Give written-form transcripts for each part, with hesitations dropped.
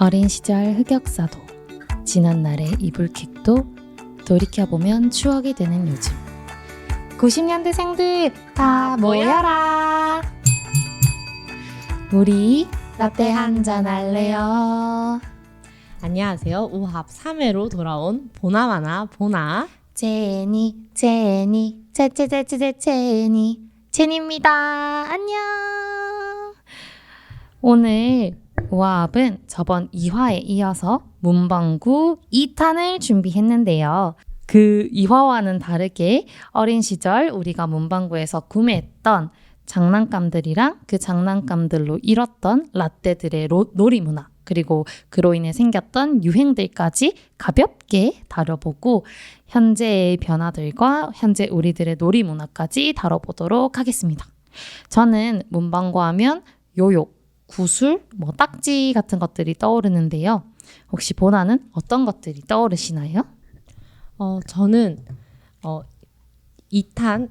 어린 시절 흑역사도 지난날의 이불킥도 돌이켜보면 추억이 되는 요즘 90년대생들 다 모여라. 우리 라떼 한잔 할래요. 안녕하세요. 우합 3회로 돌아온 보나마나 보나 제니 제니입니다. 안녕. 오늘 우아합은 저번 2화에 이어서 문방구 2탄을 준비했는데요. 그 2화와는 다르게 어린 시절 우리가 문방구에서 구매했던 장난감들이랑 그 장난감들로 이뤘던 라떼들의 놀이문화, 그리고 그로 인해 생겼던 유행들까지 가볍게 다뤄보고 현재의 변화들과 현재 우리들의 놀이문화까지 다뤄보도록 하겠습니다. 저는 문방구 하면 요요, 구슬, 딱지 같은 것들이 떠오르는데요. 혹시 보나는 어떤 것들이 떠오르시나요? 저는 2탄이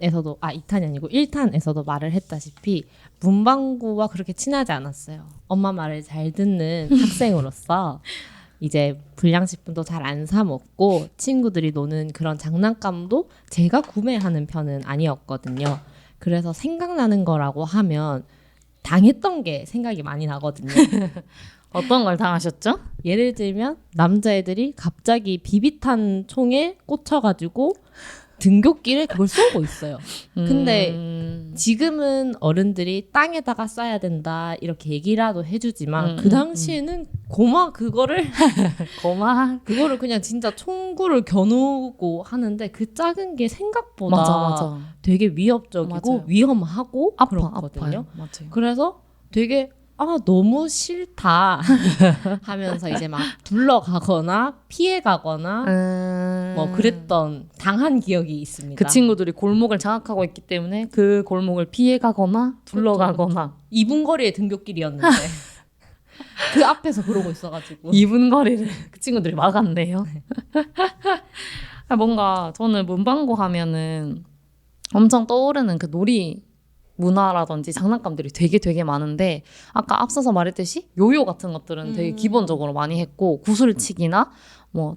아니고 1탄에서도 말을 했다시피 문방구와 그렇게 친하지 않았어요. 엄마 말을 잘 듣는 학생으로서 이제 불량식품도 잘 안 사 먹고 친구들이 노는 그런 장난감도 제가 구매하는 편은 아니었거든요. 그래서 생각나는 거라고 하면 당했던 게 생각이 많이 나거든요. 어떤 걸 당하셨죠? 예를 들면 남자애들이 갑자기 비비탄 총에 꽂혀가지고 등굣길에 그걸 쏘고 있어요. 근데 지금은 어른들이 땅에다가 쏴야 된다 이렇게 얘기라도 해주지만 그 당시에는 그거를 그냥 진짜 총구를 겨누고 하는데 그 작은 게 생각보다 맞아. 되게 위협적이고 맞아요. 위험하고 그렇거든요. 맞아요. 그래서 되게 너무 싫다 하면서 이제 막 둘러가거나 피해가거나 그랬던 당한 기억이 있습니다. 그 친구들이 골목을 장악하고 있기 때문에 그 골목을 피해가거나 둘러가거나 2분 거리의 등굣길이었는데 그 앞에서 그러고 있어가지고 2분 거리를 그 친구들이 막았네요. 뭔가 저는 문방구 하면은 엄청 떠오르는 그 놀이 문화라든지 장난감들이 되게 많은데 아까 앞서서 말했듯이 요요 같은 것들은 되게 기본적으로 많이 했고 구슬치기나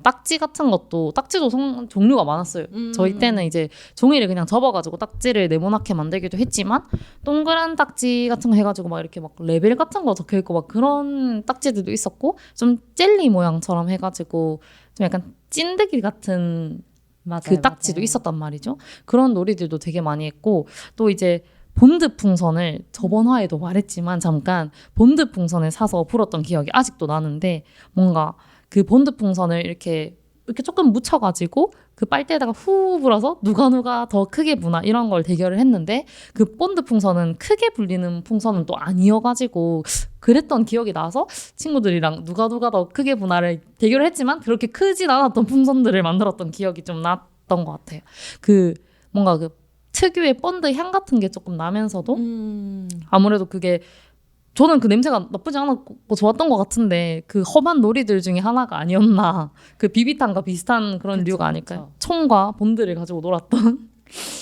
딱지 같은 것도 딱지도 종류가 많았어요. 저희 때는 이제 종이를 그냥 접어가지고 딱지를 네모나게 만들기도 했지만 동그란 딱지 같은 거 해가지고 막 이렇게 막 레벨 같은 거 적혀있고 막 그런 딱지들도 있었고 좀 젤리 모양처럼 해가지고 좀 약간 찐득이 같은 그 딱지도 있었단 말이죠. 그런 놀이들도 되게 많이 했고 또 이제 본드 풍선을 저번 화에도 말했지만 잠깐 본드 풍선을 사서 불었던 기억이 아직도 나는데 뭔가 그 본드 풍선을 이렇게 조금 묻혀가지고 그 빨대에다가 후 불어서 누가 더 크게 부나 이런 걸 대결을 했는데 그 본드 풍선은 크게 불리는 풍선은 또 아니어가지고 그랬던 기억이 나서 친구들이랑 누가 더 크게 부나를 대결을 했지만 그렇게 크진 않았던 풍선들을 만들었던 기억이 좀 났던 것 같아요. 뭔가 특유의 본드 향 같은 게 조금 나면서도 아무래도 그게 저는 그 냄새가 나쁘지 않았고 좋았던 것 같은데 그 험한 놀이들 중에 하나가 아니었나. 그 비비탄과 비슷한 그런 류가 아닐까요? 총과 본드를 가지고 놀았던.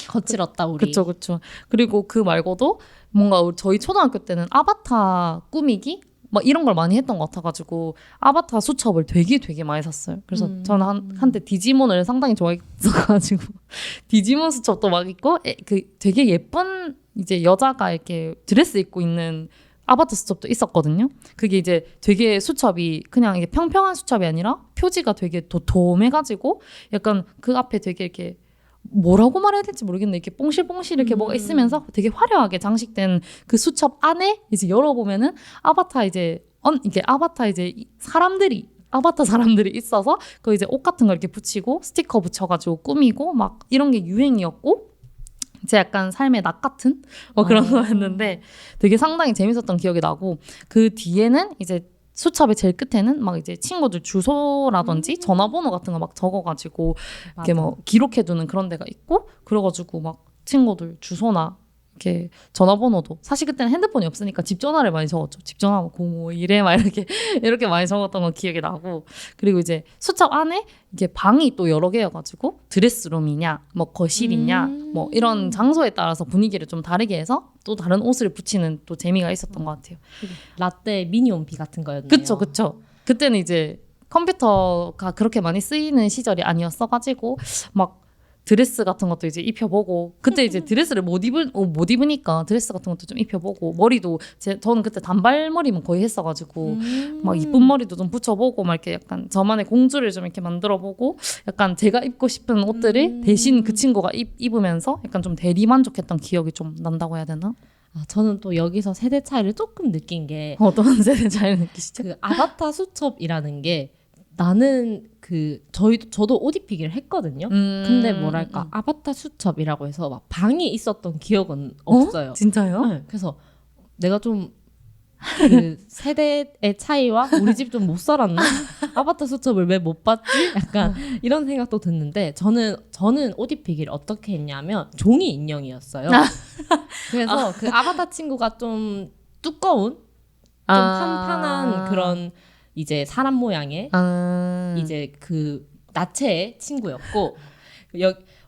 거칠었다 우리. 그쵸. 그리고 그 말고도 뭔가 저희 초등학교 때는 아바타 꾸미기? 이런 걸 많이 했던 것 같아가지고 아바타 수첩을 되게 많이 샀어요. 그래서 저는 한때 디지몬을 상당히 좋아했어가지고 디지몬 수첩도 막 있고 되게 예쁜 이제 여자가 이렇게 드레스 입고 있는 아바타 수첩도 있었거든요. 그게 이제 되게 수첩이 그냥 이게 평평한 수첩이 아니라 표지가 되게 도톰해가지고 약간 그 앞에 되게 이렇게 뭐라고 말해야 될지 모르겠는데 이렇게 뽕실뽕실 이렇게 뭐가 있으면서 되게 화려하게 장식된 그 수첩 안에 이제 열어보면은 아바타 이제 아바타 사람들이 있어서 그 이제 옷 같은 거 이렇게 붙이고 스티커 붙여가지고 꾸미고 막 이런 게 유행이었고 제 약간 삶의 낙 같은 그런 거였는데 되게 상당히 재밌었던 기억이 나고 그 뒤에는 이제 수첩의 제일 끝에는 막 이제 친구들 주소라든지 전화번호 같은 거 막 적어가지고 이렇게 기록해두는 그런 데가 있고 그래가지고 막 친구들 주소나 이렇게 전화번호도 사실 그때는 핸드폰이 없으니까 집 전화를 많이 적었죠. 집 전화 051에 막 이렇게 많이 적었던 거 기억이 나고 그리고 이제 수첩 안에 이게 방이 또 여러 개여가지고 드레스룸이냐 거실이냐 이런 장소에 따라서 분위기를 좀 다르게 해서 또 다른 옷을 붙이는 또 재미가 있었던 것 같아요. 라떼 미니 온피 같은 거였네요. 그쵸. 그때는 이제 컴퓨터가 그렇게 많이 쓰이는 시절이 아니었어가지고 막 드레스 같은 것도 이제 입혀보고 그때 이제 드레스를 못 입으니까 드레스 같은 것도 좀 입혀보고 머리도 저는 그때 단발머리만 거의 했어가지고 막 이쁜 머리도 좀 붙여보고 막 이렇게 약간 저만의 공주를 좀 이렇게 만들어보고 약간 제가 입고 싶은 옷들을 대신 그 친구가 입으면서 약간 좀 대리만족했던 기억이 좀 난다고 해야 되나? 저는 또 여기서 세대 차이를 조금 느낀 게 어떤 세대 차이 느끼시죠? 그 아바타 수첩이라는 게 나는 저도 옷 입히기를 했거든요. 근데 뭐랄까 아바타 수첩이라고 해서 막 방이 있었던 기억은 없어요. 진짜요? 네, 그래서 내가 좀 그 세대의 차이와 우리 집 좀 못 살았나? 아바타 수첩을 왜 못 봤지? 약간 이런 생각도 드는데 저는 옷 입히기를 어떻게 했냐면 종이 인형이었어요. 그래서 그 아바타 친구가 좀 두꺼운 좀 판판한 그런 이제 사람 모양의 이제 그 나체의 친구였고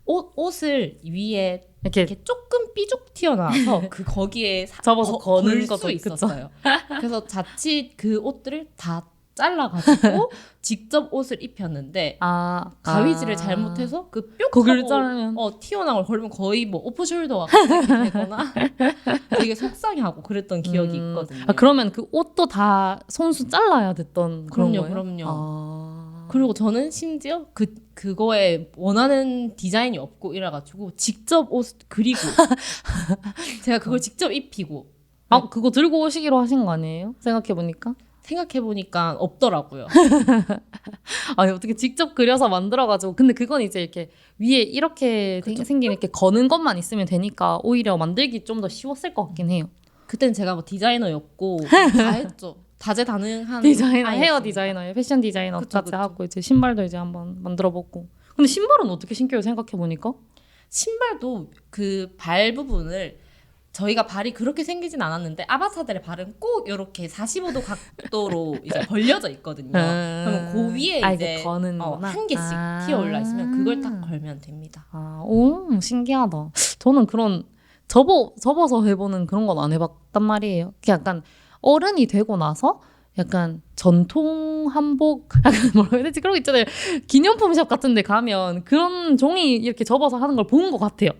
옷을 위에 이렇게 조금 삐죽 튀어나와서 그 거기에 접어서 거는 걸 것도 수 있었어요. 그래서 자칫 그 옷들을 다 잘라가지고 직접 옷을 입혔는데 가위질을 잘못해서 그 거기를 뿅 자르면 하고 튀어나온 걸 걸면 거의 뭐 오프숄더가 같이 되거나 되게 속상해하고 그랬던 기억이 있거든요. 그러면 그 옷도 다 손수 잘라야 됐던 그런 거예요? 그럼요. 그리고 저는 심지어 그거에 원하는 디자인이 없고 이래가지고 직접 옷 그리고 제가 그걸 직접 입히고 그거 들고 오시기로 하신 거 아니에요? 생각해보니까 없더라고요. 아니 어떻게 직접 그려서 만들어가지고 근데 그건 이제 이렇게 위에 이렇게 생긴 이렇게 거는 것만 있으면 되니까 오히려 만들기 좀 더 쉬웠을 것 같긴 해요. 그땐 제가 뭐 디자이너였고 다 했죠. 다재다능한 디자이너, 헤어 아이였으니까. 디자이너에 패션 디자이너까지 그쵸. 하고 이제 신발도 이제 한번 만들어보고. 근데 신발은 어떻게 신겨요? 생각해보니까 신발도 그 발 부분을 저희가 발이 그렇게 생기진 않았는데 아바타들의 발은 꼭 이렇게 45도 각도로 이제 벌려져 있거든요. 그러면 그 위에 이제 한 개씩 튀어 올라 있으면 그걸 딱 걸면 됩니다. 오 신기하다. 저는 그런 접어서 해보는 그런 건 안 해봤단 말이에요. 약간 어른이 되고 나서 약간 전통 한복 약간 뭐라고 해야 되지? 그런 거 있잖아요. 기념품샵 같은 데 가면 그런 종이 이렇게 접어서 하는 걸 본 것 같아요.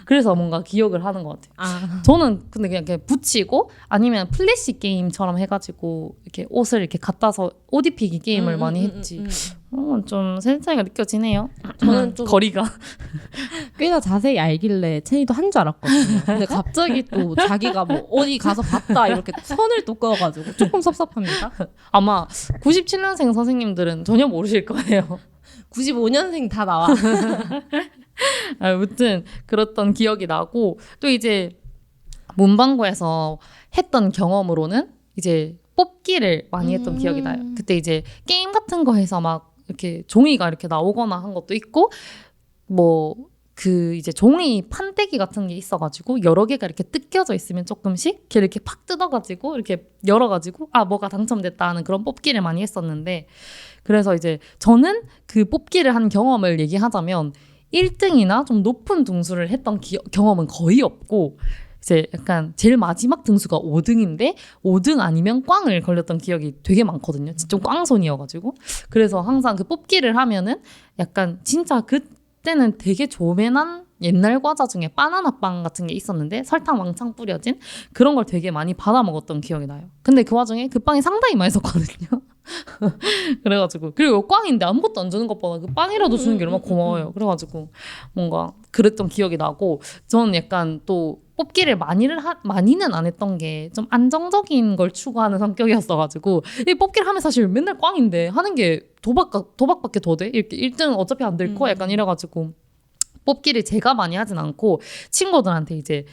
그래서 뭔가 기억을 하는 것 같아요. 저는 근데 그냥 이렇게 붙이고 아니면 플래시 게임처럼 해가지고 이렇게 옷을 이렇게 갖다서 옷 입히기 게임을 많이 했지. 좀 세대 차이가 느껴지네요. 저는 좀 거리가 꽤나 자세히 알길래 체니도 한 줄 알았거든요. 근데 갑자기 또 자기가 뭐 어디 가서 봤다 이렇게 선을 또 그어가지고 조금 섭섭합니다. 아마 97년생 선생님들은 전혀 모르실 거예요. 95년생 다 나와. 아무튼 그랬던 기억이 나고 또 이제 문방구에서 했던 경험으로는 이제 뽑기를 많이 했던 기억이 나요. 그때 이제 게임 같은 거 해서 막 이렇게 종이가 이렇게 나오거나 한 것도 있고 뭐 그 이제 종이 판때기 같은 게 있어가지고 여러 개가 이렇게 뜯겨져 있으면 조금씩 걔를 이렇게 팍 뜯어가지고 이렇게 열어가지고 뭐가 당첨됐다 하는 그런 뽑기를 많이 했었는데 그래서 이제 저는 그 뽑기를 한 경험을 얘기하자면 1등이나 좀 높은 등수를 했던 경험은 거의 없고 이제 약간 제일 마지막 등수가 5등인데 5등 아니면 꽝을 걸렸던 기억이 되게 많거든요. 좀 꽝손이어가지고 그래서 항상 그 뽑기를 하면은 약간 진짜 그때는 되게 조맨한 옛날 과자 중에 바나나 빵 같은 게 있었는데 설탕 왕창 뿌려진 그런 걸 되게 많이 받아 먹었던 기억이 나요. 근데 그 와중에 그 빵이 상당히 맛있었거든요. 그래가지고 그리고 꽝인데 아무것도 안 주는 것보다 그 빵이라도 주는 게 얼마나 고마워요. 그래가지고 뭔가 그랬던 기억이 나고 저는 약간 또 뽑기를 많이는 안 했던 게 좀 안정적인 걸 추구하는 성격이었어가지고 이 뽑기를 하면 사실 맨날 꽝인데 하는 게 도박밖에 더 돼? 이렇게 1등 어차피 안 될 거 약간 이래가지고 뽑기를 제가 많이 하진 않고 친구들한테 이제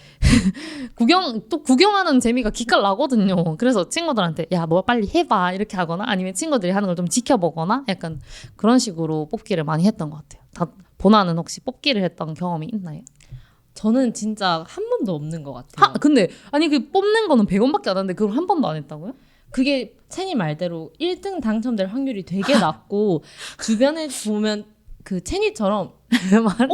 구경하는 재미가 기깔 나거든요. 그래서 친구들한테 야, 너 빨리 해봐 이렇게 하거나 아니면 친구들이 하는 걸 좀 지켜보거나 약간 그런 식으로 뽑기를 많이 했던 것 같아요. 보나는 혹시 뽑기를 했던 경험이 있나요? 저는 진짜 한 번도 없는 것 같아요. 근데 아니 그 뽑는 거는 100원밖에 안 하는데 그걸 한 번도 안 했다고요? 그게 채니 말대로 1등 당첨될 확률이 되게 낮고 주변에 보면 그 체니처럼 맞아.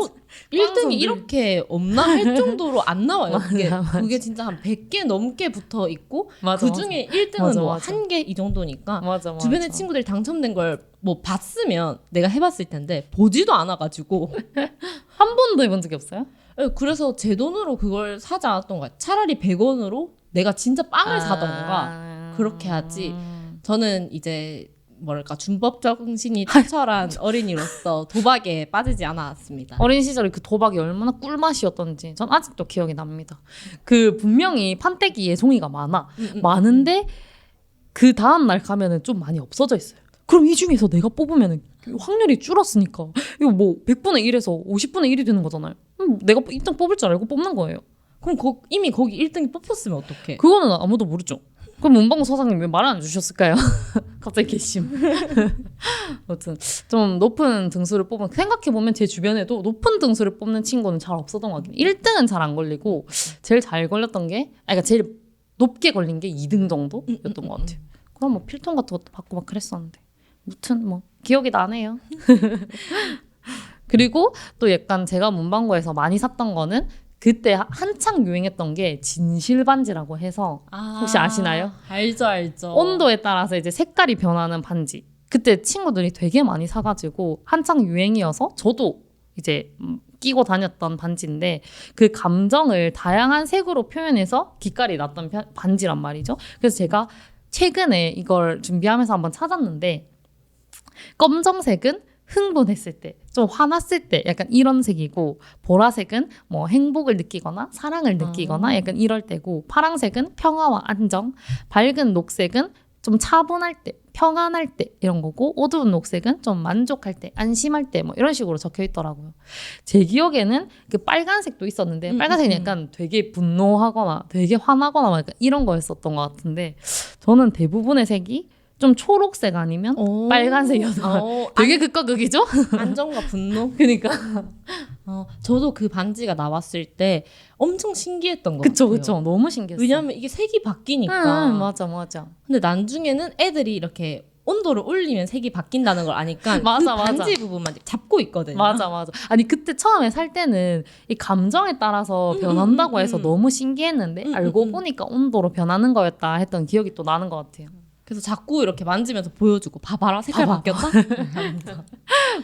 1등이 방송들. 이렇게 없나 할 정도로 안 나와요. 그게, 맞아. 그게 진짜 한 100개 넘게 붙어 있고 맞아, 그 중에 1등은 맞아, 뭐 맞아. 한 개 이 정도니까 맞아. 주변에 친구들이 당첨된 걸 뭐 봤으면 내가 해봤을 텐데 보지도 않아가지고 한 번도 해본 적이 없어요? 그래서 제 돈으로 그걸 사지 않았던 거야. 차라리 100원으로 내가 진짜 빵을 사던가 그렇게 하지. 저는 이제 뭐랄까 준법 정신이 투철한 어린이로서 도박에 빠지지 않았습니다. 어린 시절에 그 도박이 얼마나 꿀맛이었던지 전 아직도 기억이 납니다. 그 분명히 판때기에 종이가 많은데 그 다음 날 가면은 좀 많이 없어져 있어요. 그럼 이 중에서 내가 뽑으면은 확률이 줄었으니까 이거 뭐 100분의 1에서 50분의 1이 되는 거잖아요. 내가 1등 뽑을 줄 알고 뽑는 거예요. 그럼 이미 거기 1등이 뽑혔으면 어떡해? 그거는 아무도 모르죠. 그럼 문방구 사장님 왜 말 안 해주셨을까요? 갑자기 개심. 아무튼 좀 높은 등수를 뽑은 생각해보면 제 주변에도 높은 등수를 뽑는 친구는 잘 없었던 것 같아요. 1등은 잘 안 걸리고 제일 잘 걸렸던 게 그러니까 제일 높게 걸린 게 2등 정도였던 것 같아요. 그럼 뭐 필통 같은 것도 받고 막 그랬었는데 무튼 뭐 기억이 나네요. 그리고 또 약간 제가 문방구에서 많이 샀던 거는 그때 한창 유행했던 게 진실 반지라고 해서 혹시 아시나요? 알죠. 온도에 따라서 이제 색깔이 변하는 반지. 그때 친구들이 되게 많이 사가지고 한창 유행이어서 저도 이제 끼고 다녔던 반지인데 그 감정을 다양한 색으로 표현해서 빛깔이 났던 반지란 말이죠. 그래서 제가 최근에 이걸 준비하면서 한번 찾았는데 검정색은 흥분했을 때, 좀 화났을 때 약간 이런 색이고 보라색은 뭐 행복을 느끼거나 사랑을 느끼거나 약간 이럴 때고 파랑색은 평화와 안정, 밝은 녹색은 좀 차분할 때, 평안할 때 이런 거고 어두운 녹색은 좀 만족할 때, 안심할 때 뭐 이런 식으로 적혀 있더라고요. 제 기억에는 그 빨간색도 있었는데 빨간색은 약간 되게 분노하거나 되게 화나거나 약간 이런 거였었던 것 같은데 저는 대부분의 색이 좀 초록색 아니면 빨간색이어서 되게 극과 극이죠? 안정과 분노. 그러니까 저도 그 반지가 나왔을 때 엄청 신기했던 것 그쵸 같아요. 그쵸 너무 신기했어. 왜냐면 이게 색이 바뀌니까. 맞아. 근데 나중에는 애들이 이렇게 온도를 올리면 색이 바뀐다는 걸 아니까 맞아, 그 맞아. 반지 부분만 잡고 있거든요. 맞아. 아니 그때 처음에 살 때는 이 감정에 따라서 변한다고 해서 너무 신기했는데 알고 보니까 온도로 변하는 거였다 했던 기억이 또 나는 것 같아요. 그래서 자꾸 이렇게 만지면서 보여주고 봐봐라 색깔 바뀌었다?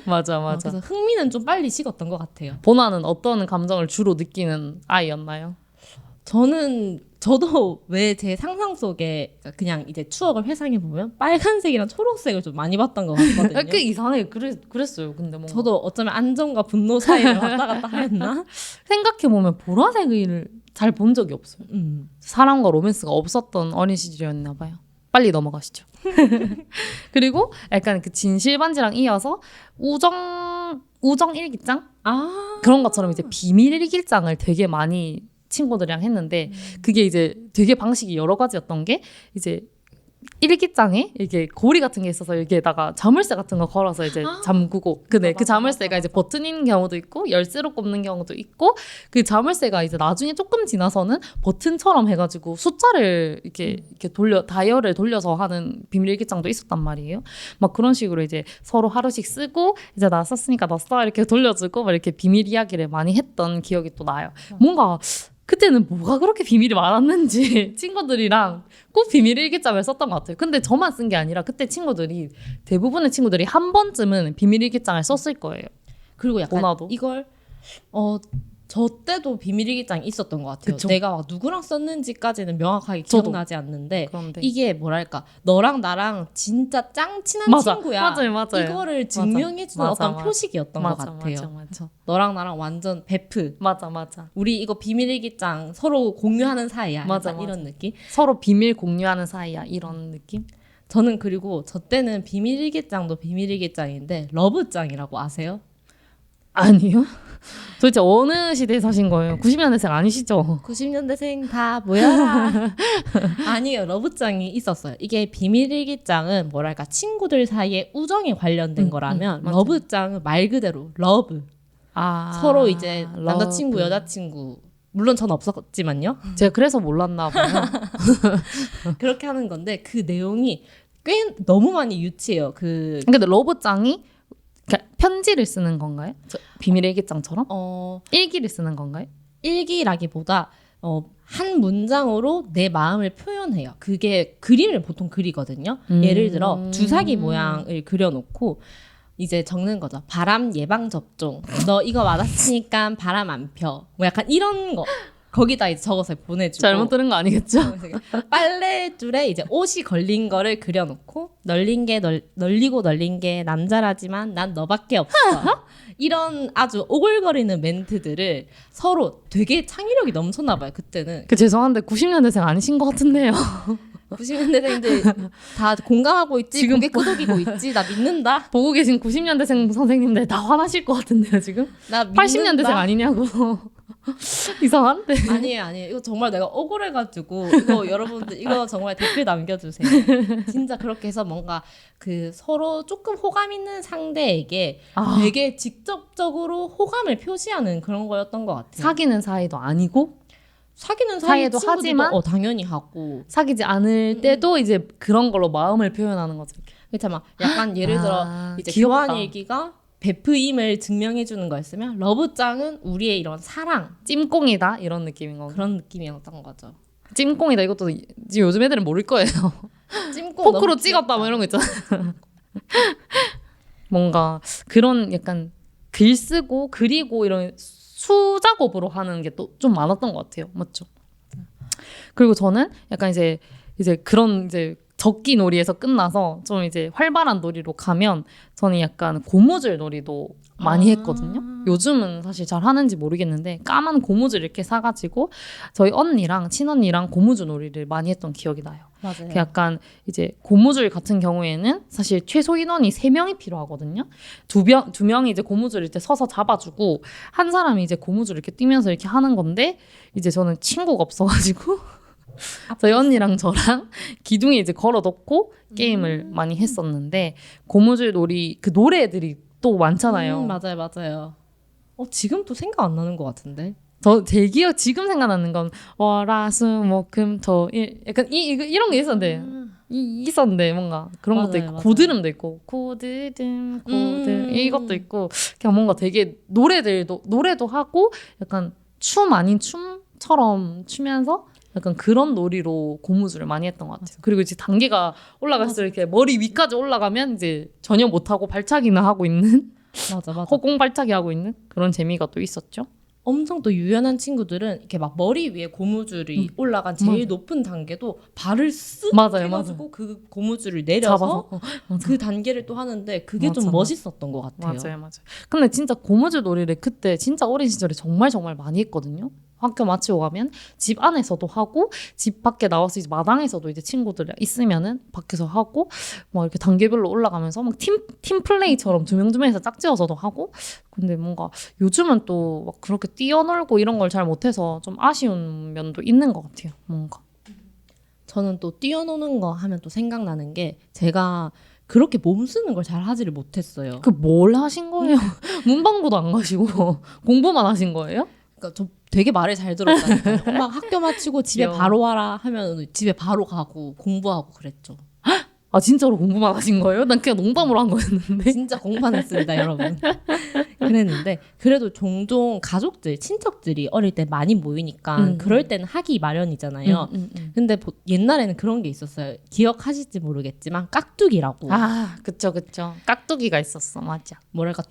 맞아. 그래서 흥미는 좀 빨리 식었던 것 같아요. 보나는 어떤 감정을 주로 느끼는 아이였나요? 저도 왜 제 상상 속에 그냥 이제 추억을 회상해 보면 빨간색이랑 초록색을 좀 많이 봤던 것 같거든요. 꽤 이상해. 그랬어요. 근데 뭔가 저도 어쩌면 안정과 분노 사이를 왔다 갔다 하였나? 생각해보면 보라색을 잘 본 적이 없어요. 사랑과 로맨스가 없었던 어린 시절이었나 봐요. 빨리 넘어가시죠. 그리고 약간 그 진실 반지랑 이어서 우정 일기장 그런 것처럼 이제 비밀 일기장을 되게 많이 친구들이랑 했는데 그게 이제 되게 방식이 여러 가지였던 게 이제 일기장에 이게 고리 같은 게 있어서 여기에다가 자물쇠 같은 거 걸어서 이제 잠그고 그 자물쇠가 이제 버튼인 경우도 있고 열쇠로 꼽는 경우도 있고 그 자물쇠가 이제 나중에 조금 지나서는 버튼처럼 해가지고 숫자를 이렇게 다이얼을 돌려서 하는 비밀 일기장도 있었단 말이에요. 막 그런 식으로 이제 서로 하루씩 쓰고 이제 나 썼으니까 너 써 이렇게 돌려주고 막 이렇게 비밀 이야기를 많이 했던 기억이 또 나요. 뭔가 그때는 뭐가 그렇게 비밀이 많았는지 친구들이랑 꼭 비밀 일기장을 썼던 것 같아요. 근데 저만 쓴 게 아니라 그때 대부분의 친구들이 한 번쯤은 비밀 일기장을 썼을 거예요. 그리고 약간 보나도? 이걸 저 때도 비밀 일기장이 있었던 것 같아요. 그쵸? 내가 막 누구랑 썼는지까지는 명확하게 저도. 기억나지 않는데 그런데 이게 뭐랄까 너랑 나랑 진짜 짱 친한 친구야. 맞아요. 이거를 증명해주는 맞아. 어떤 표식이었던 것 같아요. 맞아. 너랑 나랑 완전 베프. 맞아. 우리 이거 비밀 일기장 서로 공유하는 사이야. 맞아. 이런 느낌. 서로 비밀 공유하는 사이야 이런 느낌? 저는 그리고 저 때는 비밀 일기장도 비밀 일기장인데 러브장이라고 아세요? 아니요. 도대체 어느 시대에 사신 거예요? 90년대생 아니시죠? 90년대생 다 모여라. 아니요. 러브장이 있었어요. 이게 비밀일기장은 뭐랄까 친구들 사이에 우정에 관련된 거라면 맞아. 러브장은 말 그대로 러브. 서로 이제 러브. 남자친구 여자친구 물론 전 없었지만요. 제가 그래서 몰랐나 봐요. 그렇게 하는 건데 그 내용이 꽤 너무 많이 유치해요. 근데 러브짱이 그러니까 편지를 쓰는 건가요? 비밀의 일기장처럼? 일기를 쓰는 건가요? 일기라기보다 한 문장으로 내 마음을 표현해요. 그게 그림을 보통 그리거든요. 예를 들어 주사기 모양을 그려놓고 이제 적는 거죠. 바람 예방 접종. 너 이거 맞았으니까 바람 안 펴. 뭐 약간 이런 거. 거기다 이제 적어서 보내주고. 잘못 들은 거 아니겠죠? 빨래줄에 이제 옷이 걸린 거를 그려놓고 널리고 널린 게 남자라지만 난 너밖에 없어. 이런 아주 오글거리는 멘트들을 서로 되게 창의력이 넘쳤나 봐요. 그때는. 죄송한데 90년대생 아니신 것 같은데요. 90년대생들 다 공감하고 있지. 지금 고개 끄덕이고 있지. 나 믿는다. 보고 계신 90년대생 선생님들 다 화나실 것 같은데요 지금? 나 믿는다. 80년대생 아니냐고. 이상한데. 아니에요. 이거 정말 내가 억울해가지고 이거 여러분들 이거 정말 댓글 남겨주세요. 진짜 그렇게 해서 뭔가 그 서로 조금 호감 있는 상대에게 되게 직접적으로 호감을 표시하는 그런 거였던 것 같아요. 사귀는 사이도 아니고 사귀는 사이에도 친구들도 하지만 당연히 하고 사귀지 않을 때도 이제 그런 걸로 마음을 표현하는 거죠. 그렇죠. 막 약간 예를 들어 이제 귀엽다. 교환 일기가 베프임을 증명해 주는 거였으면 러브장은 우리의 이런 사랑 찜꽁이다 이런 느낌인 거고. 그런 느낌이었던 거죠. 찜꽁이다 이것도 지금 요즘 애들은 모를 거예요. 찜꽁 포크로 너무 찍었다 귀엽다. 뭐 이런 거 있잖아. 뭔가 그런 약간 글 쓰고 그리고 이런 수작업으로 하는 게 또 좀 많았던 것 같아요. 맞죠? 그리고 저는 약간 이제 그런 이제 적기 놀이에서 끝나서 좀 이제 활발한 놀이로 가면 저는 약간 고무줄 놀이도 많이 했거든요. 요즘은 사실 잘 하는지 모르겠는데 까만 고무줄 이렇게 사가지고 저희 언니랑 친언니랑 고무줄 놀이를 많이 했던 기억이 나요. 맞아요. 그 약간 이제 고무줄 같은 경우에는 사실 최소 인원이 3명이 필요하거든요. 두 명이 이제 고무줄 이렇게 서서 잡아주고 한 사람이 이제 고무줄 이렇게 뛰면서 이렇게 하는 건데 이제 저는 친구가 없어가지고 저희 언니랑 저랑 기둥에 이제 걸어놓고 게임을 많이 했었는데 고무줄 놀이 그 노래들이 또 많잖아요. 맞아요. 지금 또 생각 안 나는 것 같은데. 제 기억 지금 생각나는 건 월화수목금토일 약간 이런 게 있었는데 있었는데 뭔가 그런 것도 있고 맞아요. 고드름도 있고 고드름 이것도 있고 그냥 뭔가 되게 노래도 하고 약간 춤 아닌 춤처럼 추면서 약간 그런 놀이로 고무줄을 많이 했던 것 같아요. 맞아. 그리고 이제 단계가 올라갈수록 이렇게 머리 위까지 올라가면 이제 전혀 못하고 발차기나 하고 있는 맞아. 허공 발차기 하고 있는 그런 재미가 또 있었죠. 엄청 또 유연한 친구들은 이렇게 막 머리 위에 고무줄이 올라간 제일 높은 단계도 발을 쓱 맞아요, 해가지고 그 고무줄을 내려서 맞아. 그 단계를 또 하는데 그게 좀 맞아. 멋있었던 것 같아요. 맞아요. 근데 진짜 고무줄 놀이를 그때 진짜 어린 시절에 정말 많이 했거든요. 학교 마치고 가면 집 안에서도 하고 집 밖에 나와서 이제 마당에서도 이제 친구들 있으면은 밖에서 하고 막 이렇게 단계별로 올라가면서 막 팀 플레이처럼 두 명에서 짝지어서도 하고 근데 뭔가 요즘은 또 막 그렇게 뛰어놀고 이런 걸 잘 못해서 좀 아쉬운 면도 있는 것 같아요. 뭔가 저는 또 뛰어노는 거 하면 또 생각나는 게 제가 그렇게 몸 쓰는 걸 잘 하지를 못했어요. 그 뭘 하신 거예요? 문방구도 안 가시고 공부만 하신 거예요? 그러니까 저 되게 말을 잘 들었다니까요. 엄마 학교 마치고 집에 귀여워. 바로 와라 하면 집에 바로 가고 공부하고 그랬죠. 아 진짜로 공부만 하신 거예요? 난 그냥 농담으로 한 거였는데. 진짜 공부했습니다, 여러분. 그랬는데 그래도 종종 가족들, 친척들이 어릴 때 많이 모이니까 그럴 때는 하기 마련이잖아요. 근데 옛날에는 그런 게 있었어요. 기억하실지 모르겠지만 깍두기라고. 아 그쵸. 깍두기가 있었어. 맞아. 뭐랄까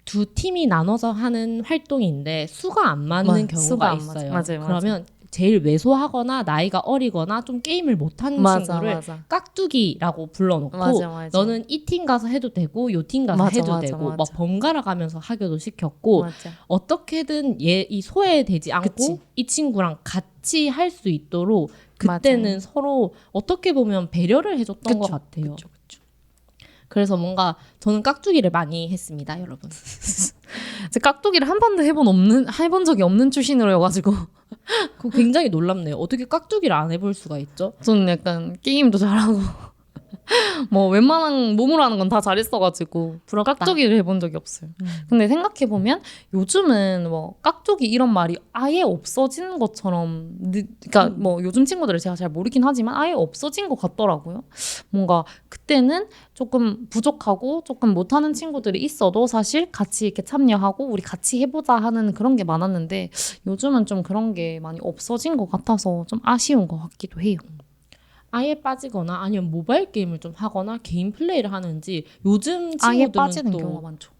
두 팀이 나눠서 하는 활동인데 수가 안 맞는 경우가 수가 안 있어요. 맞아요. 그러면 제일 왜소하거나 나이가 어리거나 좀 게임을 못하는 친구를 깍두기라고 불러놓고 맞아. 너는 이 팀 가서 해도 되고 요 팀 가서 해도 되고 막 번갈아 가면서 하교도 시켰고 맞아. 어떻게든 이 소외되지 않고 그치. 이 친구랑 같이 할 수 있도록 그때는 맞아요. 서로 어떻게 보면 배려를 해줬던 것 같아요. 그쵸. 그래서 뭔가 저는 깍두기를 많이 했습니다, 여러분. 제가 깍두기를 한 번도 해본 적이 없는 출신으로여가지고 그거 굉장히 놀랍네요. 어떻게 깍두기를 안 해볼 수가 있죠? 저는 약간 게임도 잘하고 뭐 웬만한 몸으로 하는 건 다 잘했어가지고 부럽다. 깍두기를 해본 적이 없어요. 근데 생각해보면 요즘은 뭐 깍두기 이런 말이 아예 없어진 것처럼 그러니까 뭐 요즘 친구들을 제가 잘 모르긴 하지만 아예 없어진 것 같더라고요. 뭔가 그때는 조금 부족하고 조금 못하는 친구들이 있어도 사실 같이 이렇게 참여하고 우리 같이 해보자 하는 그런 게 많았는데 요즘은 좀 그런 게 많이 없어진 것 같아서 좀 아쉬운 것 같기도 해요. 아예 빠지거나 아니면 모바일 게임을 좀 하거나 개인 플레이를 하는지 요즘 아예 친구들은 빠지는 또 경우가 많죠.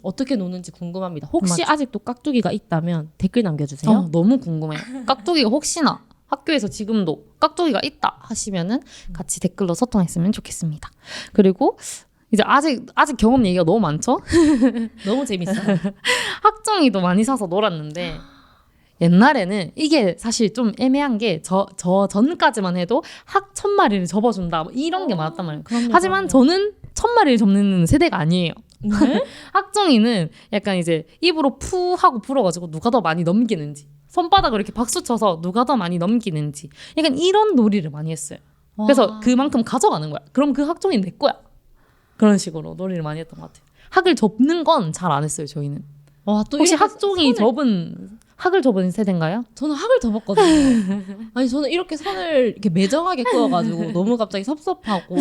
어떻게 노는지 궁금합니다. 혹시 맞아. 아직도 깍두기가 있다면 댓글 남겨주세요. 너무 궁금해요. 깍두기가 혹시나 학교에서 지금도 깍두기가 있다 하시면은 같이 댓글로 소통했으면 좋겠습니다. 그리고 이제 아직 경험 얘기가 너무 많죠? 너무 재밌어요. 학정이도 많이 사서 놀았는데 옛날에는 이게 사실 좀 애매한 게 저 전까지만 해도 학 1000마리를 접어준다 뭐 이런 게 많았단 말이에요. 그럼요, 하지만 그럼요. 저는 1000마리를 접는 세대가 아니에요. 네? 학정이는 약간 이제 입으로 푸 하고 불어가지고 누가 더 많이 넘기는지 손바닥으로 이렇게 박수 쳐서 누가 더 많이 넘기는지 약간 이런 놀이를 많이 했어요. 그래서 와. 그만큼 가져가는 거야. 그럼 그 학종이 내 거야. 그런 식으로 놀이를 많이 했던 것 같아요. 학을 접는 건 잘 안 했어요. 저희는. 와, 또 혹시 이렇게 학종이 학을 접은 세대인가요? 저는 학을 접었거든요. 아니 저는 이렇게 선을 이렇게 매정하게 그어가지고 너무 갑자기 섭섭하고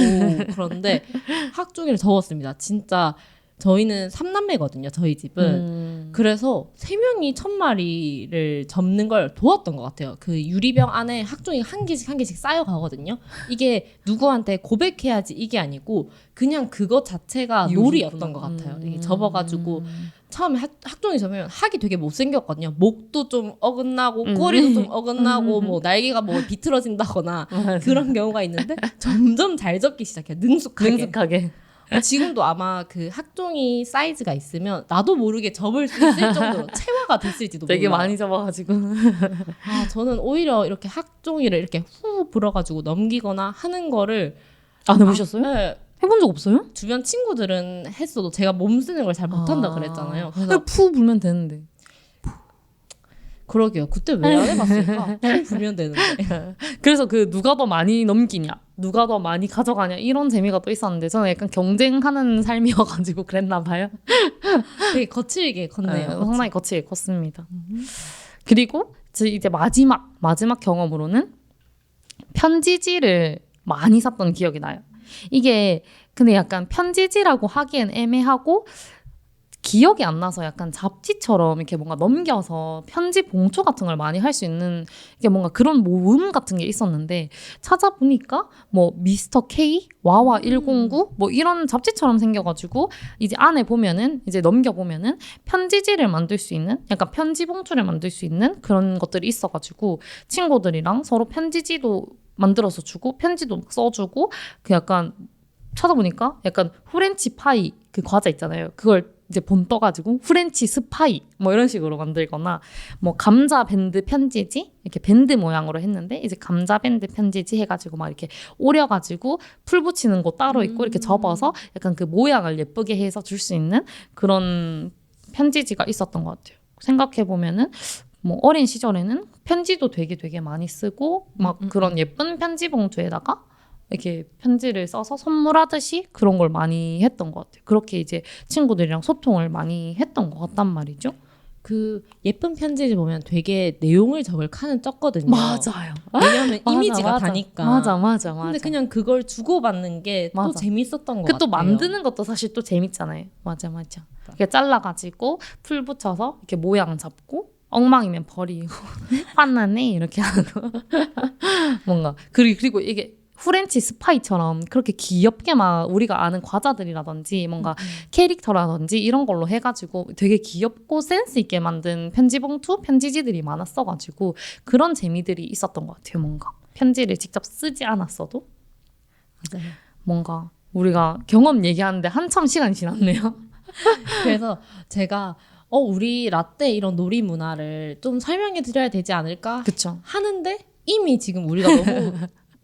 그런데 학종이를 접었습니다. 진짜 저희는 3남매거든요. 저희 집은. 그래서 3명이 1000마리를 접는 걸 도왔던 것 같아요. 그 유리병 안에 학종이 한 개씩 쌓여가거든요. 이게 누구한테 고백해야지 이게 아니고 그냥 그것 자체가 놀이였던 것 같아요. 이게 접어가지고 처음에 학종이 접으면 학이 되게 못생겼거든요. 목도 좀 어긋나고 꼬리도 좀 어긋나고 뭐 날개가 뭐 비틀어진다거나 그런 경우가 있는데 점점 잘 접기 시작해요. 능숙하게. 지금도 아마 그 학종이 사이즈가 있으면 나도 모르게 접을 수 있을 정도로 체화가 됐을지도 되게 몰라요. 많이 접어가지고. 저는 오히려 이렇게 학종이를 이렇게 후 불어가지고 넘기거나 하는 거를 안 해보셨어요? 네, 해본 적 없어요? 주변 친구들은 했어도 제가 몸 쓰는 걸 잘 못한다 그랬잖아요. 그래서 푸 불면 되는데. 그러게요. 그때 왜 안 해봤을까? 후 불면 되는데. 그래서 그 누가 더 많이 넘기냐, 누가 더 많이 가져가냐 이런 재미가 또 있었는데 저는 약간 경쟁하는 삶이어가지고 그랬나 봐요. 되게 거칠게 컸네요. 상당히 거칠게 컸습니다. 그리고 이제 마지막 경험으로는 편지지를 많이 샀던 기억이 나요. 이게 근데 약간 편지지라고 하기엔 애매하고 기억이 안 나서 약간 잡지처럼 이렇게 뭔가 넘겨서 편지 봉투 같은 걸 많이 할 수 있는 이게 뭔가 그런 모음 같은 게 있었는데 찾아보니까 뭐 미스터 K, 와와 109 뭐 이런 잡지처럼 생겨가지고 이제 안에 보면은 이제 넘겨보면은 편지지를 만들 수 있는 약간 편지 봉투를 만들 수 있는 그런 것들이 있어가지고 친구들이랑 서로 편지지도 만들어서 주고 편지도 막 써주고 그 약간 찾아보니까 약간 후렌치 파이 그 과자 있잖아요. 그걸 이제 본 떠가지고 후렌치 스파이 뭐 이런 식으로 만들거나 뭐 감자 밴드 편지지 이렇게 밴드 모양으로 했는데 이제 감자 밴드 편지지 해가지고 막 이렇게 오려가지고 풀 붙이는 거 따로 있고 이렇게 접어서 약간 그 모양을 예쁘게 해서 줄 수 있는 그런 편지지가 있었던 것 같아요. 생각해 보면은 뭐 어린 시절에는 편지도 되게 많이 쓰고 막 그런 예쁜 편지 봉투에다가 이렇게 편지를 써서 선물하듯이 그런 걸 많이 했던 것 같아요. 그렇게 이제 친구들이랑 소통을 많이 했던 것 같단 말이죠. 그 예쁜 편지를 보면 되게 내용을 적을 칸은 적거든요. 맞아요. 왜냐하면 이미지가 맞아. 다니까. 맞아. 근데 그냥 그걸 주고받는 게 또 맞아. 재밌었던 것 그 같아요. 또 만드는 것도 사실 또 재밌잖아요. 맞아. 이렇게 잘라가지고 풀 붙여서 이렇게 모양 잡고 엉망이면 버리고 화나네 이렇게 하고 뭔가 그리고 이게 후렌치 스파이처럼 그렇게 귀엽게 막 우리가 아는 과자들이라든지 뭔가 캐릭터라든지 이런 걸로 해가지고 되게 귀엽고 센스 있게 만든 편지봉투, 편지지들이 많았어가지고 그런 재미들이 있었던 것 같아요. 뭔가 편지를 직접 쓰지 않았어도 맞아요. 뭔가 우리가 경험 얘기하는데 한참 시간이 지났네요. 그래서 제가 우리 라떼 이런 놀이 문화를 좀 설명해 드려야 되지 않을까 그쵸. 하는데 이미 지금 우리가 너무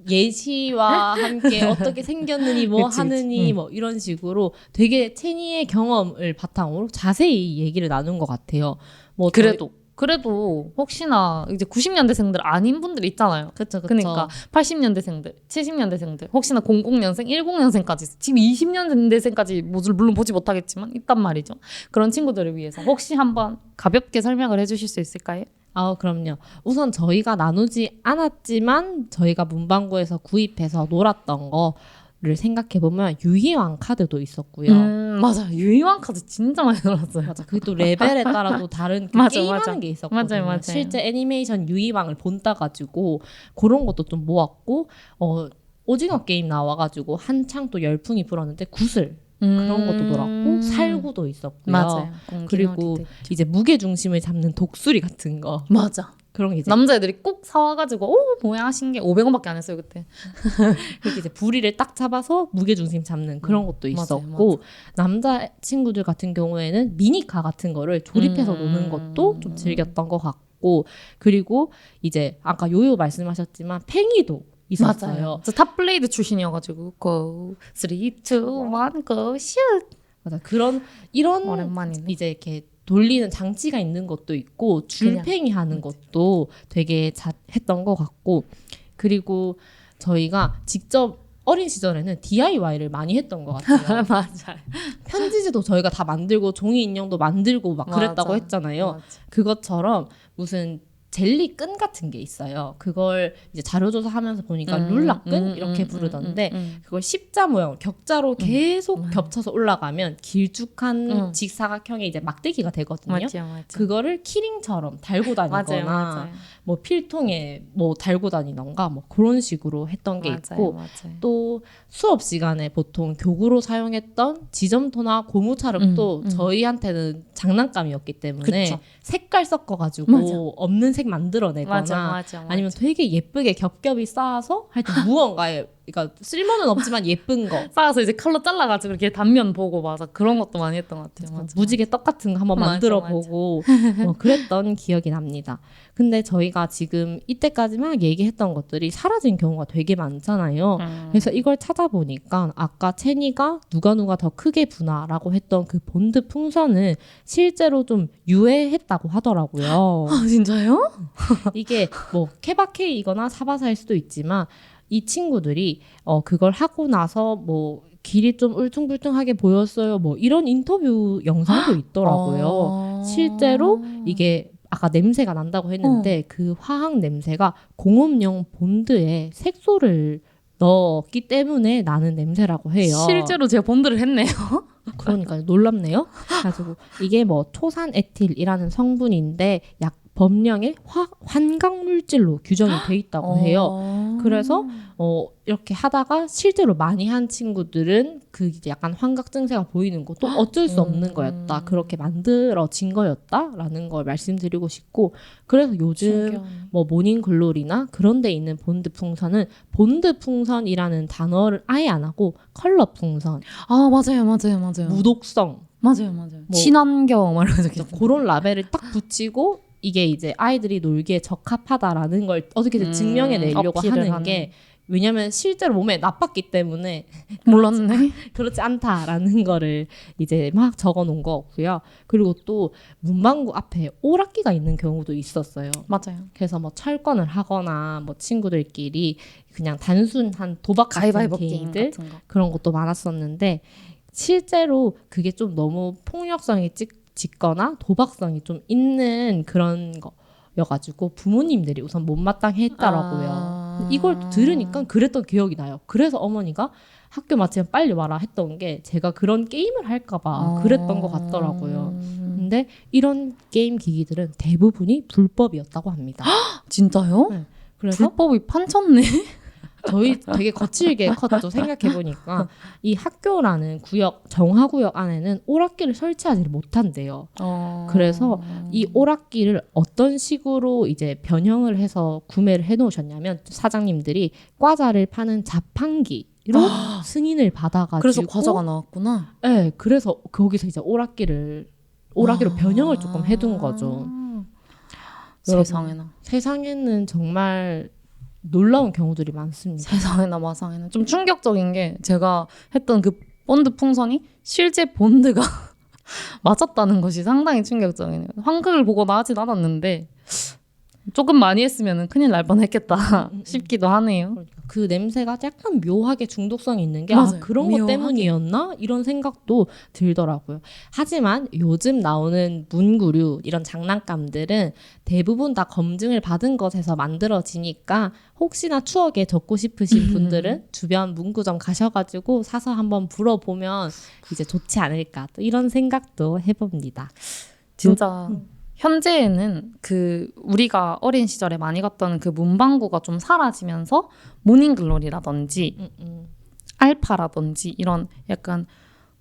예시와 함께 어떻게 생겼느니 뭐 그치. 하느니 뭐 이런 식으로 되게 체니의 경험을 바탕으로 자세히 얘기를 나눈 것 같아요. 뭐 그래도 그래도 혹시나 이제 90년대생들 아닌 분들 있잖아요. 그쵸. 그러니까 80년대생들, 70년대생들, 혹시나 00년생, 10년생까지 지금 20년대생까지 물론 보지 못하겠지만 있단 말이죠. 그런 친구들을 위해서 혹시 한번 가볍게 설명을 해주실 수 있을까요? 그럼요. 우선 저희가 나누지 않았지만 저희가 문방구에서 구입해서 놀았던 거를 생각해보면 유희왕 카드도 있었고요. 맞아. 유희왕 카드 진짜 많이 놀았어요. 맞아. 그게 또 레벨에 따라도 다른 그 맞아, 게임하는 맞아. 게 있었거든요. 맞아요. 실제 애니메이션 유희왕을 본따 가지고 그런 것도 좀 모았고 오징어 게임 나와가지고 한창 또 열풍이 불었는데 구슬 그런 것도 놀았고 살구도 있었고요. 맞아요. 그리고 이제 무게 중심을 잡는 독수리 같은 거. 맞아. 그런 게 이제 남자애들이 꼭 사와가지고 뭐야 신기해. 500원밖에 안 했어요 그때. 그렇게 이제 부리를 딱 잡아서 무게 중심 잡는 그런 것도 있었고 맞아요. 남자 친구들 같은 경우에는 미니카 같은 거를 조립해서 노는 것도 좀 즐겼던 것 같고 그리고 이제 아까 요요 말씀하셨지만 팽이도 있었어요. 맞아요. 저 탑블레이드 출신이어가지고 go 3, 2, 1 go shoot. 맞아. 이런 오랜만이네. 이제 이렇게 돌리는 장치가 있는 것도 있고 줄팽이 하는 것도 되게 했던 것 같고 그리고 저희가 직접 어린 시절에는 DIY를 많이 했던 것 같아요. 맞아요. 편지지도 저희가 다 만들고 종이 인형도 만들고 막 그랬다고 맞아. 했잖아요. 맞아. 그것처럼 무슨 젤리 끈 같은 게 있어요. 그걸 이제 자료조사하면서 보니까 룰라끈 이렇게 부르던데 그걸 십자 모양 격자로 계속 겹쳐서 올라가면 길쭉한 직사각형의 이제 막대기가 되거든요. 맞아. 그거를 키링처럼 달고 다니거나 맞아요. 뭐 필통에 뭐 달고 다니던가 뭐 그런 식으로 했던 게 있고 맞아요. 또 수업 시간에 보통 교구로 사용했던 지점토나 고무차력도 저희한테는 장난감이었기 때문에 그쵸. 색깔 섞어가지고 맞아. 없는 색 만들어내거나 맞아. 아니면 되게 예쁘게 겹겹이 쌓아서 하여튼 무언가에 그러니까 쓸모는 없지만 예쁜 거 쌓아서 이제 칼로 잘라가지고 이렇게 단면 보고 맞아 그런 것도 많이 했던 것 같아요. 맞아. 무지개 떡 같은 거 한번 맞아, 만들어보고 뭐 그랬던 기억이 납니다. 근데 저희가 지금 이때까지 막 얘기했던 것들이 사라진 경우가 되게 많잖아요. 그래서 이걸 찾아보니까 아까 채니가 누가 더 크게 부나라고 했던 그 본드 풍선은 실제로 좀 유해했다고 하더라고요. 아 진짜요? 이게 뭐 케바케이거나 사바사일 수도 있지만 이 친구들이 그걸 하고 나서 뭐 길이 좀 울퉁불퉁하게 보였어요. 뭐 이런 인터뷰 영상도 있더라고요. 실제로 이게 아까 냄새가 난다고 했는데 그 화학 냄새가 공업용 본드에 색소를 넣었기 때문에 나는 냄새라고 해요. 실제로 제가 본드를 했네요. 그러니까 놀랍네요. 그래서 이게 뭐 토산 에틸이라는 성분인데 약 법령에 환각 물질로 규정이 돼 있다고 해요. 그래서 이렇게 하다가 실제로 많이 한 친구들은 그 이제 약간 환각 증세가 보이는 것도 어쩔 수 없는 거였다. 그렇게 만들어진 거였다라는 걸 말씀드리고 싶고 그래서 요즘 신기하네. 뭐 모닝글로리나 그런 데 있는 본드 풍선은 본드 풍선이라는 단어를 아예 안 하고 컬러 풍선, 아 맞아요. 무독성 맞아요. 친환경 막 이러면서 계속. 그런 라벨을 딱 붙이고 이게 이제 아이들이 놀기에 적합하다라는 걸 어떻게든 증명해내려고 어필을 하는 게 왜냐면 실제로 몸에 나빴기 때문에 몰랐네. 그렇지 않다라는 거를 이제 막 적어 놓은 거고요. 그리고 또 문방구 앞에 오락기가 있는 경우도 있었어요. 맞아요. 그래서 뭐 철권을 하거나 뭐 친구들끼리 그냥 단순한 도박 같은 가위바위보 게임 게임들 같은 거. 그런 것도 많았었는데 실제로 그게 좀 너무 폭력성이 짙거나 도박성이 좀 있는 그런 거여가지고 부모님들이 우선 못마땅했더라고요. 이걸 들으니까 그랬던 기억이 나요. 그래서 어머니가 학교 마치면 빨리 와라 했던 게 제가 그런 게임을 할까봐 그랬던 것 같더라고요. 근데 이런 게임 기기들은 대부분이 불법이었다고 합니다. 진짜요? 네. 그래서 불법이 판쳤네. 저희 되게 거칠게 컸죠. 생각해보니까 이 학교라는 구역, 정화구역 안에는 오락기를 설치하지 못한대요. 그래서 이 오락기를 어떤 식으로 이제 변형을 해서 구매를 해놓으셨냐면 사장님들이 과자를 파는 자판기로 승인을 받아가지고 그래서 과자가 나왔구나. 네, 그래서 거기서 이제 오락기로 변형을 조금 해둔 거죠. 세상에나. 세상에는 정말 놀라운 경우들이 많습니다. 세상에나 마상에나. 좀 충격적인 게 제가 했던 그 본드 풍선이 실제 본드가 맞았다는 것이 상당히 충격적이네요. 환극을 보거나 하진 않았는데 조금 많이 했으면 큰일 날 뻔했겠다 싶기도 하네요. 그러니까 그 냄새가 약간 묘하게 중독성이 있는 게 맞아요. 그런 것 묘하게. 때문이었나? 이런 생각도 들더라고요. 하지만 요즘 나오는 문구류 이런 장난감들은 대부분 다 검증을 받은 것에서 만들어지니까 혹시나 추억에 적고 싶으신 분들은 주변 문구점 가셔가지고 사서 한번 불어보면 이제 좋지 않을까 또 이런 생각도 해봅니다. 진짜 현재에는 그 우리가 어린 시절에 많이 갔던 그 문방구가 좀 사라지면서 모닝글로리라든지 알파라든지 이런 약간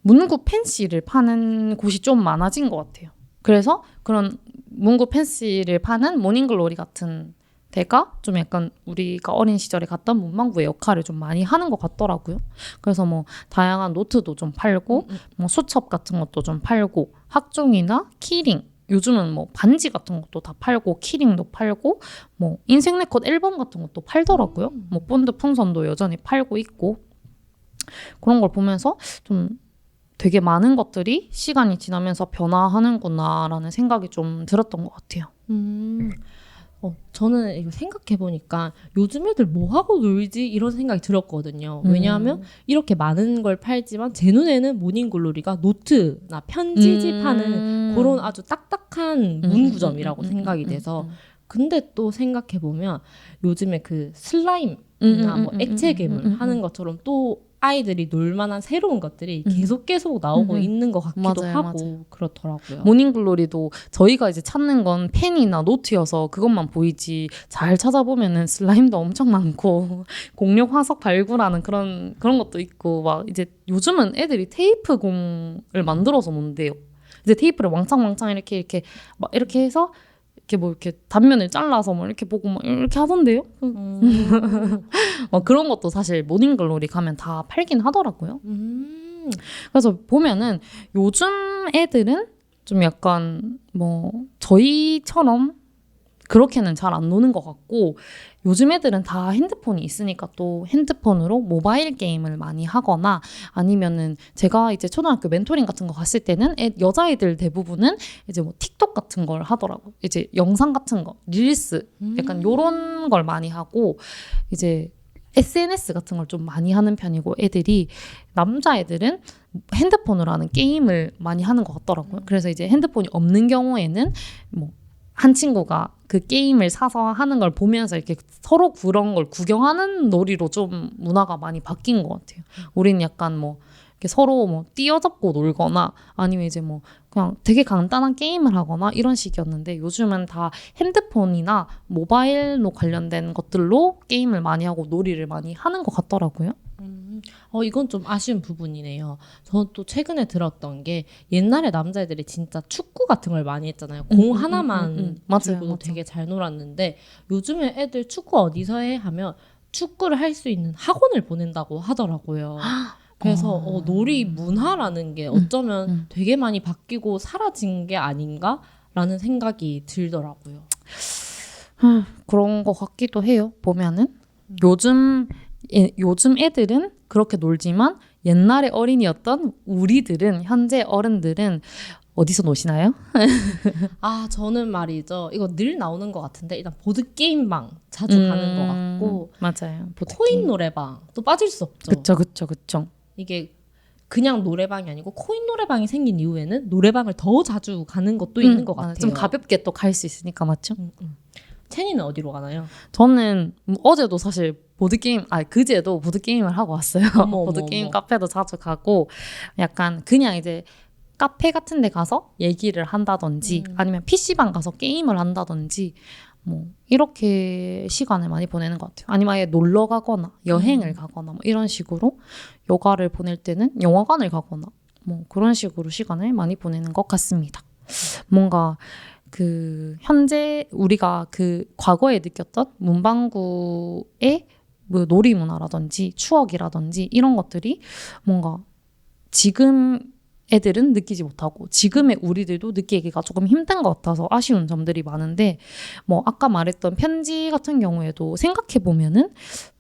문구 팬시를 파는 곳이 좀 많아진 것 같아요. 그래서 그런 문구 팬시를 파는 모닝글로리 같은 데가 좀 약간 우리가 어린 시절에 갔던 문방구의 역할을 좀 많이 하는 것 같더라고요. 그래서 뭐 다양한 노트도 좀 팔고 뭐 수첩 같은 것도 좀 팔고 학종이나 키링 요즘은 뭐 반지 같은 것도 다 팔고 키링도 팔고 뭐 인생 네컷 앨범 같은 것도 팔더라고요. 뭐 본드 풍선도 여전히 팔고 있고 그런 걸 보면서 좀 되게 많은 것들이 시간이 지나면서 변화하는구나라는 생각이 좀 들었던 것 같아요. 저는 이거 생각해보니까 요즘 애들 뭐 하고 놀지? 이런 생각이 들었거든요. 왜냐하면 이렇게 많은 걸 팔지만 제 눈에는 모닝글로리가 노트나 편지지 파는 그런 아주 딱딱한 문구점이라고 생각이 돼서 근데 또 생각해보면 요즘에 그 슬라임이나 뭐 액체 괴물 하는 것처럼 또 아이들이 놀만한 새로운 것들이 계속 나오고 있는 것 같기도 맞아요, 하고 맞아요. 그렇더라고요. 모닝글로리도 저희가 이제 찾는 건 펜이나 노트여서 그것만 보이지 잘 찾아보면은 슬라임도 엄청 많고 공룡 화석 발굴하는 그런 것도 있고 막 이제 요즘은 애들이 테이프 공을 만들어서 논대요. 이제 테이프를 왕창 이렇게 막 이렇게 해서 이렇게 뭐 이렇게 단면을 잘라서 뭐 이렇게 보고 막 이렇게 하던데요. 그런 것도 사실 모닝글로리 가면 다 팔긴 하더라고요. 그래서 보면은 요즘 애들은 좀 약간 뭐 저희처럼 그렇게는 잘 안 노는 것 같고 요즘 애들은 다 핸드폰이 있으니까 또 핸드폰으로 모바일 게임을 많이 하거나 아니면은 제가 이제 초등학교 멘토링 같은 거 갔을 때는 여자애들 대부분은 이제 뭐 틱톡 같은 걸 하더라고. 이제 영상 같은 거, 릴스 약간 요런 걸 많이 하고 이제 SNS 같은 걸 좀 많이 하는 편이고 애들이 남자애들은 핸드폰으로 하는 게임을 많이 하는 것 같더라고요. 그래서 이제 핸드폰이 없는 경우에는 뭐 한 친구가 그 게임을 사서 하는 걸 보면서 이렇게 서로 그런 걸 구경하는 놀이로 좀 문화가 많이 바뀐 것 같아요. 우리는 약간 뭐 이렇게 서로 뭐 띄어잡고 놀거나 아니면 이제 뭐 그냥 되게 간단한 게임을 하거나 이런 식이었는데 요즘은 다 핸드폰이나 모바일로 관련된 것들로 게임을 많이 하고 놀이를 많이 하는 것 같더라고요. 이건 좀 아쉬운 부분이네요. 저는 또 최근에 들었던 게 옛날에 남자애들이 진짜 축구 같은 걸 많이 했잖아요. 공 하나만 맞아요, 들고도 맞아요. 되게 잘 놀았는데 요즘에 애들 축구 어디서 해? 하면 축구를 할 수 있는 학원을 보낸다고 하더라고요. 그래서 놀이 문화라는 게 어쩌면 되게 많이 바뀌고 사라진 게 아닌가라는 생각이 들더라고요. 그런 것 같기도 해요. 보면은 요즘 애들은 그렇게 놀지만 옛날에 어린이였던 우리들은 현재 어른들은 어디서 노시나요? 저는 말이죠. 이거 늘 나오는 것 같은데 일단 보드게임방 자주 가는 것 같고 맞아요. 코인 노래방 또 빠질 수 없죠. 그쵸. 이게 그냥 노래방이 아니고 코인 노래방이 생긴 이후에는 노래방을 더 자주 가는 것도 있는 것 같아요. 좀 가볍게 또 갈 수 있으니까 맞죠? 채니는 어디로 가나요? 저는 어제도 사실 그제도 보드게임을 하고 왔어요. 보드게임 카페도 자주 가고 약간 그냥 이제 카페 같은 데 가서 얘기를 한다든지 아니면 PC방 가서 게임을 한다든지 뭐 이렇게 시간을 많이 보내는 것 같아요. 아니면 아예 놀러 가거나 여행을 가거나 뭐 이런 식으로 여가를 보낼 때는 영화관을 가거나 뭐 그런 식으로 시간을 많이 보내는 것 같습니다. 뭔가 그 현재 우리가 그 과거에 느꼈던 문방구의 뭐 놀이 문화라든지 추억이라든지 이런 것들이 뭔가 지금 애들은 느끼지 못하고 지금의 우리들도 느끼기가 조금 힘든 것 같아서 아쉬운 점들이 많은데 뭐 아까 말했던 편지 같은 경우에도 생각해 보면은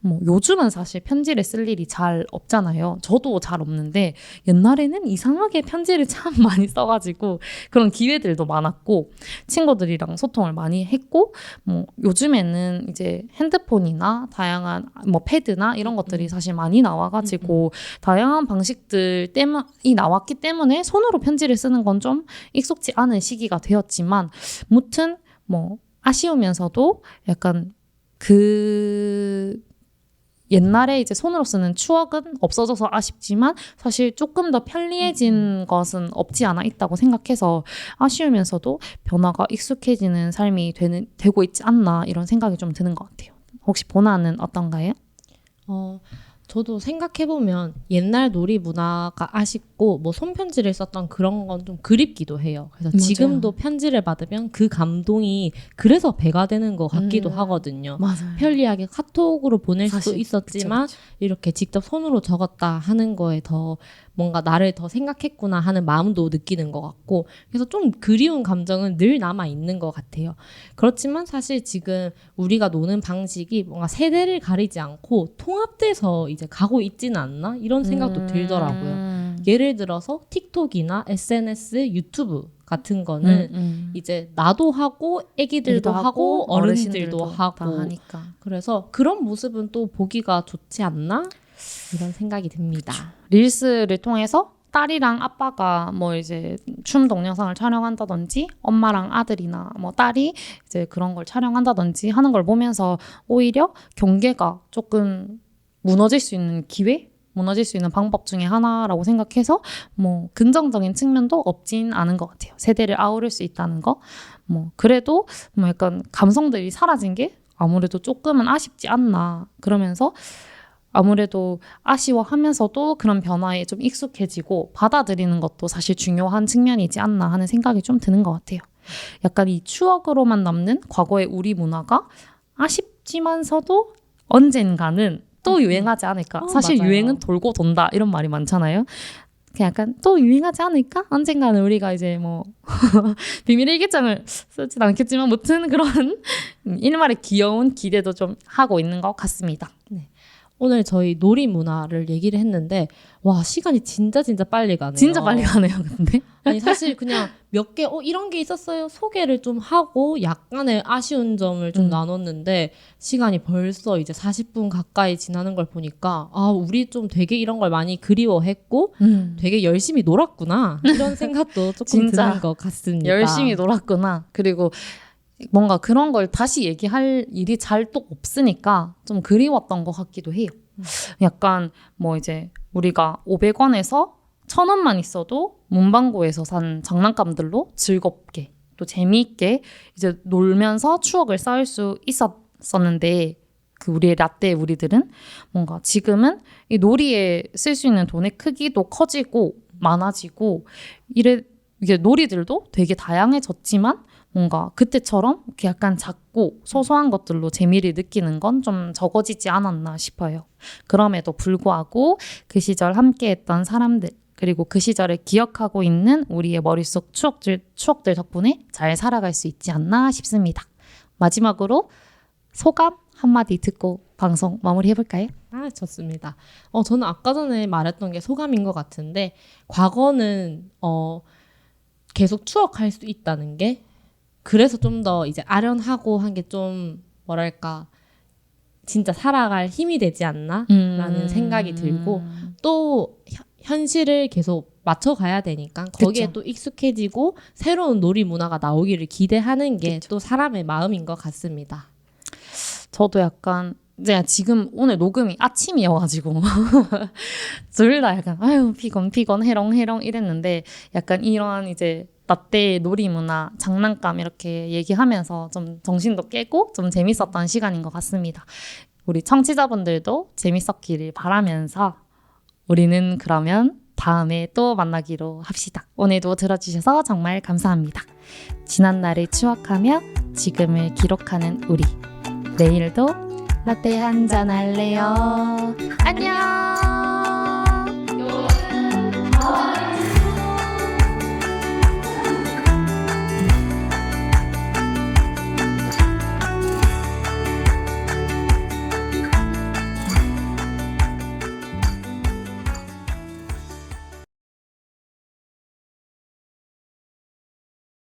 뭐 요즘은 사실 편지를 쓸 일이 잘 없잖아요. 저도 잘 없는데 옛날에는 이상하게 편지를 참 많이 써가지고 그런 기회들도 많았고 친구들이랑 소통을 많이 했고 뭐 요즘에는 이제 핸드폰이나 다양한 뭐 패드나 이런 것들이 사실 많이 나와가지고 다양한 방식들 때문이 나왔기 때문에 손으로 편지를 쓰는 건 좀 익숙지 않은 시기가 되었지만 무튼 뭐 아쉬우면서도 약간 그 옛날에 이제 손으로 쓰는 추억은 없어져서 아쉽지만 사실 조금 더 편리해진 것은 없지 않아 있다고 생각해서 아쉬우면서도 변화가 익숙해지는 삶이 되고 있지 않나 이런 생각이 좀 드는 것 같아요. 혹시 보나는 어떤가요? 저도 생각해보면 옛날 놀이 문화가 아쉽고 뭐 손편지를 썼던 그런 건 좀 그립기도 해요. 그래서 맞아요. 지금도 편지를 받으면 그 감동이 그래서 배가 되는 것 같기도 하거든요. 맞아요. 편리하게 카톡으로 보낼 수도 사실, 있었지만 그쵸. 이렇게 직접 손으로 적었다 하는 거에 더 뭔가 나를 더 생각했구나 하는 마음도 느끼는 것 같고 그래서 좀 그리운 감정은 늘 남아 있는 것 같아요. 그렇지만 사실 지금 우리가 노는 방식이 뭔가 세대를 가리지 않고 통합돼서 이제 가고 있지는 않나 이런 생각도 들더라고요. 예를 들어서 틱톡이나 SNS, 유튜브 같은 거는 이제 나도 하고 애기들도 하고 어른들도 하고 하니까. 그래서 그런 모습은 또 보기가 좋지 않나 이런 생각이 듭니다. 릴스를 통해서 딸이랑 아빠가 뭐 이제 춤 동영상을 촬영한다든지 엄마랑 아들이나 뭐 딸이 이제 그런 걸 촬영한다든지 하는 걸 보면서 오히려 경계가 조금 무너질 수 있는 기회? 무너질 수 있는 방법 중에 하나라고 생각해서 뭐 긍정적인 측면도 없진 않은 것 같아요. 세대를 아우를 수 있다는 거. 뭐 그래도 뭐 약간 감성들이 사라진 게 아무래도 조금은 아쉽지 않나. 그러면서 아무래도 아쉬워하면서도 그런 변화에 좀 익숙해지고 받아들이는 것도 사실 중요한 측면이지 않나 하는 생각이 좀 드는 것 같아요. 약간 이 추억으로만 남는 과거의 우리 문화가 아쉽지만서도 언젠가는 또 유행하지 않을까. 사실 맞아요. 유행은 돌고 돈다 이런 말이 많잖아요. 그냥 약간 또 유행하지 않을까? 언젠가는 우리가 이제 뭐 비밀의 일기장을 쓰진 않겠지만 무튼 그런 일말의 귀여운 기대도 좀 하고 있는 것 같습니다. 오늘 저희 놀이 문화를 얘기를 했는데 와 시간이 진짜 빨리 가네요. 진짜 빨리 가네요, 근데. 아니 사실 그냥 몇 개 이런 게 있었어요 소개를 좀 하고 약간의 아쉬운 점을 좀 나눴는데 시간이 벌써 이제 40분 가까이 지나는 걸 보니까 아 우리 좀 되게 이런 걸 많이 그리워했고 되게 열심히 놀았구나 이런 생각도 조금 진짜 드는 것 같습니다. 열심히 놀았구나. 그리고 뭔가 그런 걸 다시 얘기할 일이 잘 또 없으니까 좀 그리웠던 것 같기도 해요. 약간 뭐 이제 우리가 500원에서 1,000원만 있어도 문방구에서 산 장난감들로 즐겁게 또 재미있게 이제 놀면서 추억을 쌓을 수 있었는데 그 우리의 라떼 우리들은 뭔가 지금은 이 놀이에 쓸 수 있는 돈의 크기도 커지고 많아지고 이게 놀이들도 되게 다양해졌지만 뭔가 그때처럼 이렇게 약간 작고 소소한 것들로 재미를 느끼는 건 좀 적어지지 않았나 싶어요. 그럼에도 불구하고 그 시절 함께했던 사람들 그리고 그 시절을 기억하고 있는 우리의 머릿속 추억들 덕분에 잘 살아갈 수 있지 않나 싶습니다. 마지막으로 소감 한마디 듣고 방송 마무리해볼까요? 아, 좋습니다. 저는 아까 전에 말했던 게 소감인 것 같은데 과거는 계속 추억할 수 있다는 게 그래서 좀 더 이제 아련하고 한 게 좀 뭐랄까 진짜 살아갈 힘이 되지 않나라는 생각이 들고 또 현실을 계속 맞춰가야 되니까 거기에 그쵸. 또 익숙해지고 새로운 놀이 문화가 나오기를 기대하는 게 또 사람의 마음인 것 같습니다. 저도 약간 이제 지금 오늘 녹음이 아침이어가지고 둘 다 약간 아유 피곤 해롱 이랬는데 약간 이런 이제 라떼 놀이 문화 장난감 이렇게 얘기하면서 좀 정신도 깨고 좀 재밌었던 시간인 것 같습니다. 우리 청취자분들도 재밌었기를 바라면서 우리는 그러면 다음에 또 만나기로 합시다. 오늘도 들어주셔서 정말 감사합니다. 지난 날을 추억하며 지금을 기록하는 우리 내일도 라떼 한잔 할래요. 안녕.